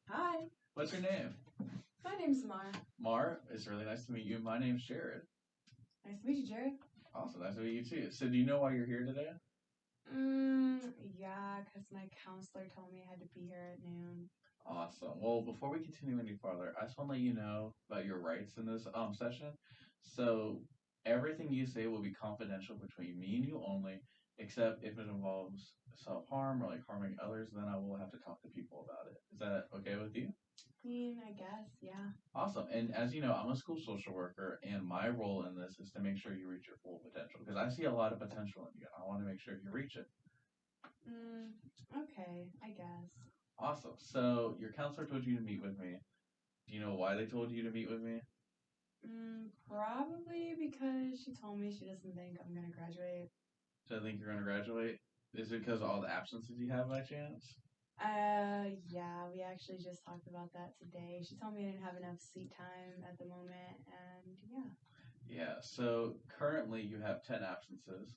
Hi, What's your name? my name's Mar. Mar, it's really nice to meet you. My name's Jared. Nice to meet you, Jared. Awesome, nice to meet you too. So, do you know why you're here today? Yeah, because my counselor told me I had to be here at noon. Awesome. Well, before we continue any farther, I just want to let you know about your rights in this session. So, everything you say will be confidential between me and you only, except if it involves self harm or like harming others, then I will have to talk to people about it. Is that okay with you? I mean, I guess, yeah. Awesome. And as you know, I'm a school social worker, and my role in this is to make sure you reach your full potential because I see a lot of potential in you. I want to make sure you reach it. Mm, okay, I guess. Awesome. So your counselor told you to meet with me. Do you know why they told you to meet with me? Probably because she told me she doesn't think I'm gonna graduate. So I think you're going to graduate. Is it because of all the absences you have by chance? Yeah, we actually just talked about that today. She told me I didn't have enough seat time at the moment, and yeah. Yeah. So currently you have 10 absences,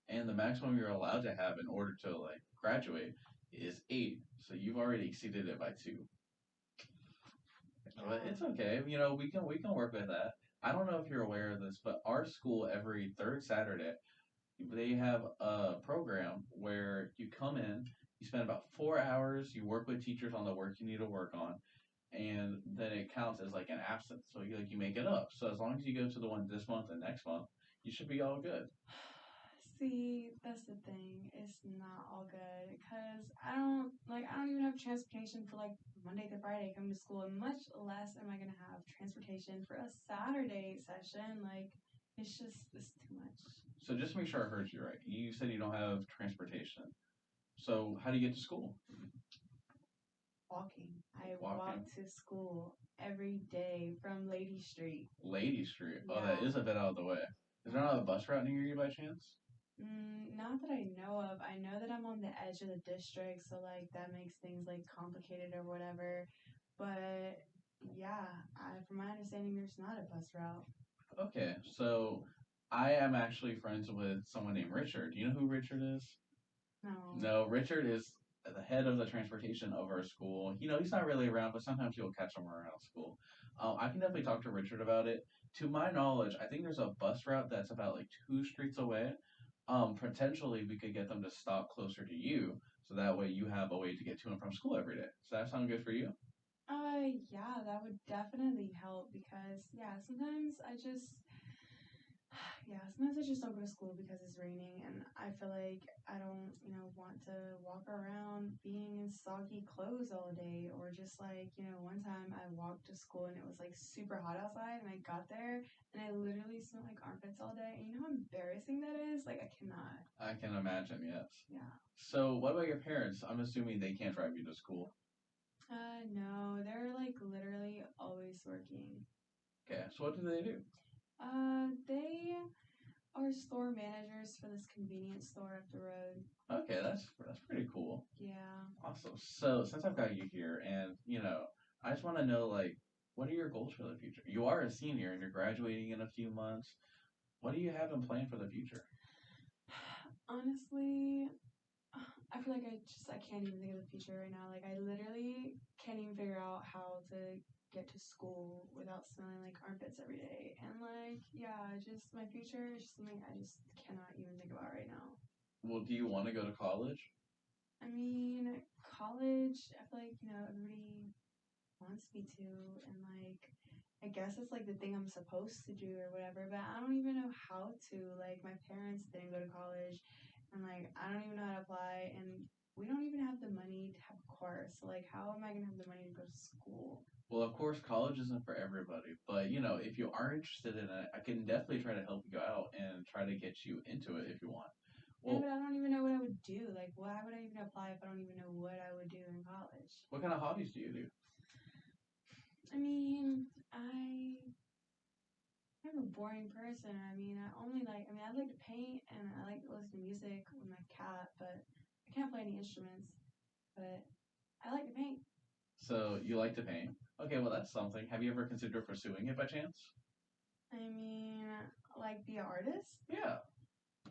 and the maximum you're allowed to have in order to like graduate is 8. So you've already exceeded it by 2. But Yeah. it's okay. You know, we can work with that. I don't know if you're aware of this, but our school every third Saturday they have a program where you come in, you spend about 4 hours, you work with teachers on the work you need to work on, and then it counts as like an absence. So you make it up. So as long as you go to the one this month and next month, you should be all good. See, that's the thing. It's not all good because I don't even have transportation for like Monday to Friday coming to school, and much less am I gonna have transportation for a Saturday session. Like, it's too much. So just make sure I heard you right. You said you don't have transportation. So how do you get to school? Walking. I walk Walking. to school every day from Lady Street. Lady Street. Oh, that Yeah. is a bit out of the way. Is there not a bus route near you by chance? Not that I know of. I know that I'm on the edge of the district, so like that makes things like complicated or whatever. But yeah, from my understanding, there's not a bus route. Okay, so I am actually friends with someone named Richard. Do you know who Richard is? No. No, Richard is the head of the transportation of our school. You know, he's not really around, but sometimes you'll catch him around school. I can definitely talk to Richard about it. To my knowledge, I think there's a bus route that's about like 2 streets away. Potentially, we could get them to stop closer to you, so that way you have a way to get to and from school every day. Does that sound good for you? Yeah, that would definitely help because yeah, sometimes I just don't go to school because it's raining, and I feel like I don't, want to walk around being in soggy clothes all day, or just like, one time I walked to school and it was like super hot outside, and I got there and I literally smelled like armpits all day, and you know how embarrassing that is? Like, I cannot. I can imagine, yes. Yeah. So, what about your parents? I'm assuming they can't drive you to school. No, they're like literally always working. Okay, so what do they do? They are store managers for this convenience store up the road. Okay, that's pretty cool. Yeah. Awesome. So since I've got you here, and I just want to know like, what are your goals for the future? You are a senior and you're graduating in a few months. What do you have in plan for the future? Honestly, I feel like I can't even think of the future right now. Like, I literally can't even figure out how to get to school without smelling like armpits every day. And like, yeah, just my future is just something I just cannot even think about right now. Well, do you want to go to college? I mean, college, I feel like, everybody wants me to, and like, I guess it's like the thing I'm supposed to do or whatever, but I don't even know how to. Like, my parents didn't go to college, and like, I don't even know how to apply, and we don't even have the money to have a course. So, like, how am I gonna have the money to go to school? Well, of course, college isn't for everybody, but if you are interested in it, I can definitely try to help you out and try to get you into it if you want. Yeah, but Well, I don't even know what I would do. Like, why would I even apply if I don't even know what I would do in college? what kind of hobbies do you do? I mean, I'm a boring person. I like to paint and I like to listen to music with my cat, but I can't play any instruments. But I like to paint. So you like to paint? Okay, well that's something. Have you ever considered pursuing it by chance? I mean, like be an artist. Yeah.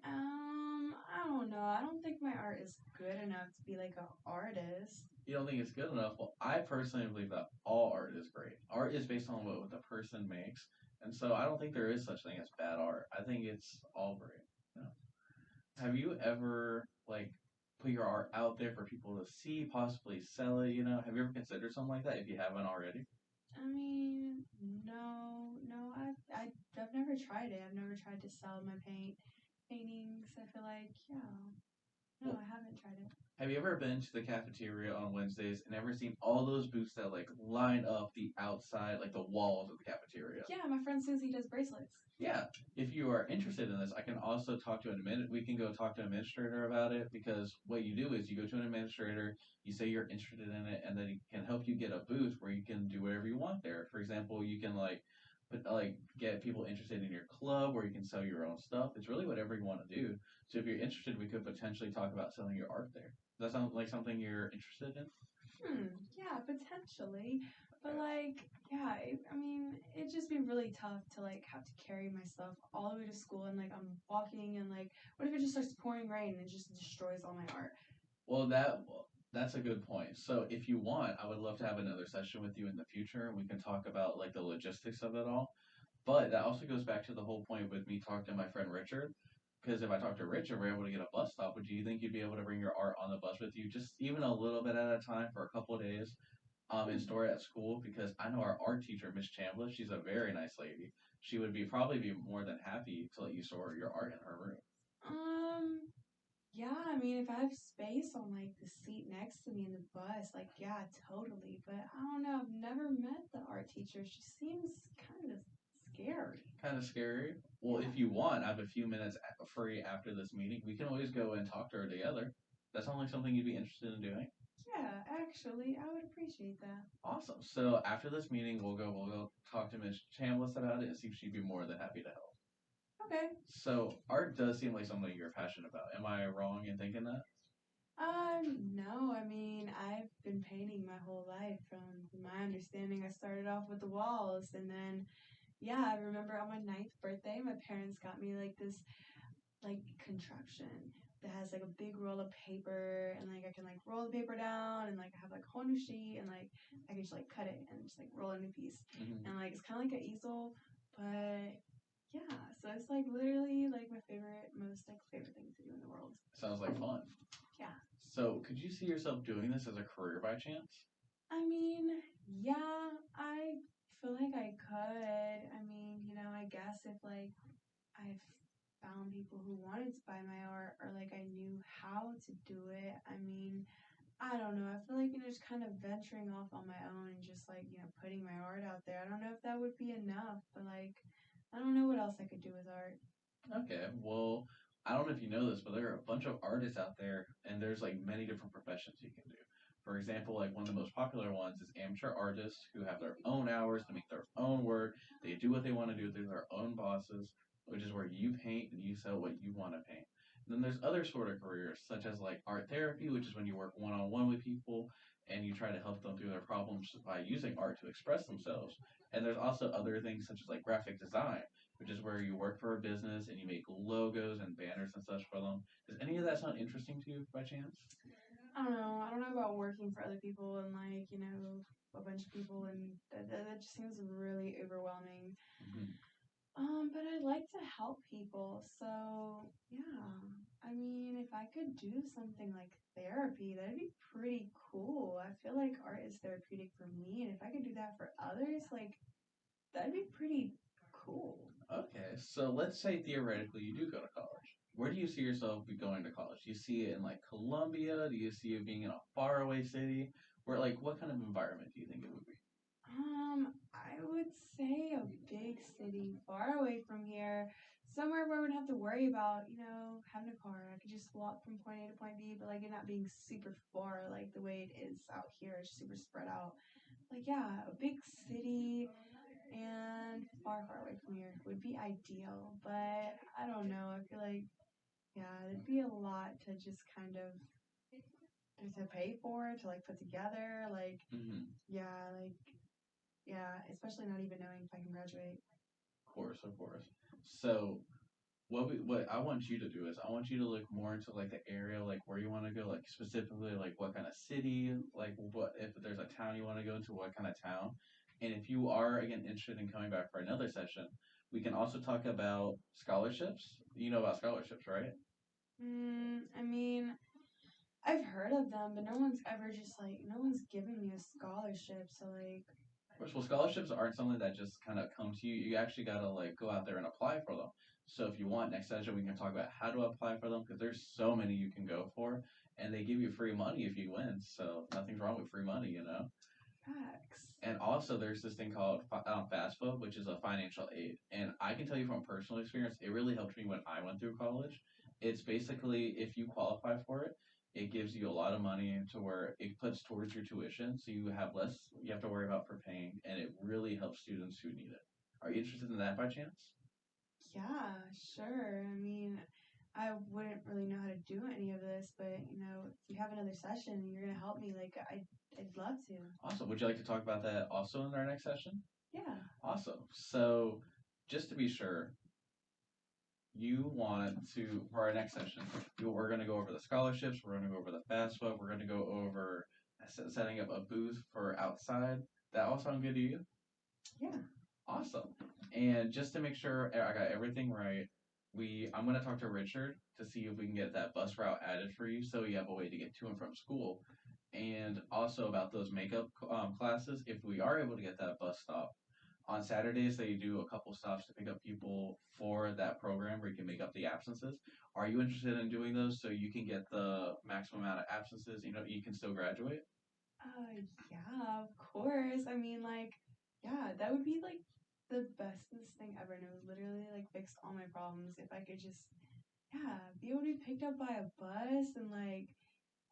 I don't know. I don't think my art is good enough to be like an artist. You don't think it's good enough? Well, I personally believe that all art is great. Art is based on what the person makes, and so I don't think there is such thing as bad art. I think it's all great. You know? Have you ever like put your art out there for people to see, possibly sell it? Have you ever considered something like that if you haven't already? I mean, no, no, I've never tried it. I've never tried to sell my paintings. I feel like, yeah, no, Well, I haven't tried it. have you ever been to the cafeteria on Wednesdays and ever seen all those booths that like line up the outside, like the walls of the cafeteria? Yeah, my friend Susie does bracelets. Yeah, if you are interested in this, I can also talk to an admin. We can go talk to an administrator about it because what you do is you go to an administrator, you say you're interested in it, and then he can help you get a booth where you can do whatever you want there. For example, you can get people interested in your club where you can sell your own stuff. It's really whatever you want to do. So if you're interested, we could potentially talk about selling your art there. Does that sound like something you're interested in? Yeah, potentially. But Okay. like, yeah, I mean, it'd just be really tough to like have to carry my stuff all the way to school and like I'm walking and like, what if it just starts pouring rain and it just destroys all my art? Well, that's a good point. So if you want, I would love to have another session with you in the future, and we can talk about like the logistics of it all. But that also goes back to the whole point with me talking to my friend Richard. Because if I talk to Richard, we're able to get a bus stop. Would you think you'd be able to bring your art on the bus with you, just even a little bit at a time for a couple of days, and Hmm. store it at school? Because I know our art teacher, Miss Chambliss, she's a very nice lady. She would be probably be more than happy to let you store your art in her room. Um, yeah, I mean, if I have space on like the seat next to me in the bus, like, yeah, totally. But I don't know, I've never met the art teacher. She seems kind of scary. Kind of scary. Well, Yeah. if you want, I have a few minutes free after this meeting. We can always go and talk to her together. That sounds like something you'd be interested in doing. Yeah, actually, I would appreciate that. Awesome. So after this meeting, we'll go talk to Miss Chambliss about it and see if she'd be more than happy to help. Okay. So art does seem like something you're passionate about. Am I wrong in thinking that? No, I mean, I've been painting my whole life. From my understanding, I started off with the walls, and then, yeah, I remember on my ninth birthday, my parents got me like this like contraption that has like a big roll of paper and like I can like roll the paper down and like I have like a whole new sheet and like I can just like cut it and just like roll a new piece Mm-hmm. and like it's kind of like an easel, but yeah, so it's like literally like my most like favorite thing to do in the world. Sounds like fun. Yeah. So could you see yourself doing this as a career by chance? I mean, yeah, I feel like I could. I mean, I guess if like I found people who wanted to buy my art or like I knew how to do it. I mean, I don't know. I feel like, just kind of venturing off on my own and just like, putting my art out there. I don't know if that would be enough, but like, I don't know what else I could do with art. Okay, well, I don't know if you know this, but there are a bunch of artists out there, and there's like many different professions you can do. For example, like one of the most popular ones is amateur artists who have their own hours to make their own work. They do what they want to do. They're their own bosses, which is where you paint and you sell what you want to paint. And then there's other sort of careers, such as like art therapy, which is when you work one on one with people and you try to help them through their problems by using art to express themselves. And there's also other things such as like graphic design, which is where you work for a business and you make logos and banners and such for them. Does any of that sound interesting to you by chance? I don't know. I don't know about working for other people and like, a bunch of people and that just seems really overwhelming. Mm-hmm. But I'd like to help people. So, yeah. I mean, if I could do something like therapy, that'd be pretty cool. I feel like art is therapeutic for me, and if I could do that for others, like that'd be pretty cool. Okay, so let's say theoretically you do go to college. Where do you see yourself be going to college? Do you see it in like Columbia? Do you see it being in a faraway city? Where like what kind of environment do you think it would be? I would say a big city far away from here, somewhere where I wouldn't have to worry about, having a car. I could just walk from point A to point B, but like it not being super far like the way it is out here. It's super spread out. Like, yeah, a big city and far, far away from here would be ideal. But I don't know. I feel like, yeah, it'd be a lot to just kind of to pay for, to like put together. Like, Mm-hmm. yeah, like, yeah, especially not even knowing if I can graduate. Of course, of course. So what I want you to do is I want you to look more into like the area, like where you want to go, like specifically like what kind of city, like what if there's a town you want to go to, what kind of town. And if you are again interested in coming back for another session, we can also talk about scholarships. You know about scholarships, right? I mean, I've heard of them, but no one's ever just like, no one's given me a scholarship. So, like, Which well, scholarships aren't something that just kind of come to you. You actually gotta like go out there and apply for them. So if you want next session, we can talk about how to apply for them because there's so many you can go for, and they give you free money if you win. So nothing's wrong with free money, you know. facts. And also, there's this thing called FAFSA, which is a financial aid. And I can tell you from personal experience, it really helped me when I went through college. It's basically, if you qualify for it, it gives you a lot of money to where it puts towards your tuition. So you have less you have to worry about for paying. And it really helps students who need it. Are you interested in that by chance? Yeah, sure. I mean, I wouldn't really know how to do any of this, but if you have another session and you're gonna help me, like I'd love to. Awesome. Would you like to talk about that also in our next session? Yeah. Awesome. So, just to be sure, you want to for our next session we're going to go over the scholarships, we're going to go over the FAFSA, we're going to go over setting up a booth for outside. That all sound good to you? Yeah. Awesome. And just to make sure I got everything right, I'm going to talk to Richard to see if we can get that bus route added for you so you have a way to get to and from school, and also about those makeup classes, if we are able to get that bus stop on Saturdays, they do a couple stops to pick up people for that program where you can make up the absences. Are you interested in doing those so you can get the maximum amount of absences? You know, you can still graduate. Yeah, of course. I mean, like, yeah, that would be like the bestest thing ever. And it would literally like fix all my problems if I could just, yeah, be able to be picked up by a bus and like,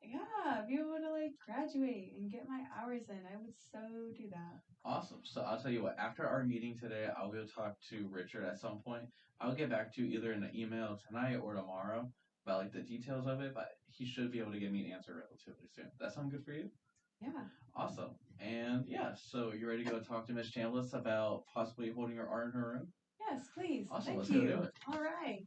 yeah, be able to like graduate and get my hours in. I would so do that. Awesome. So I'll tell you what, after our meeting today, I'll go talk to Richard at some point. I'll get back to you either in an email tonight or tomorrow about like the details of it, but he should be able to give me an answer relatively soon. That sound good for you? Yeah. Awesome. And yeah, so you ready to go talk to Miss Chambliss about possibly holding her art in her room? Yes, please. Awesome. Thank Let's go do you. it. All right.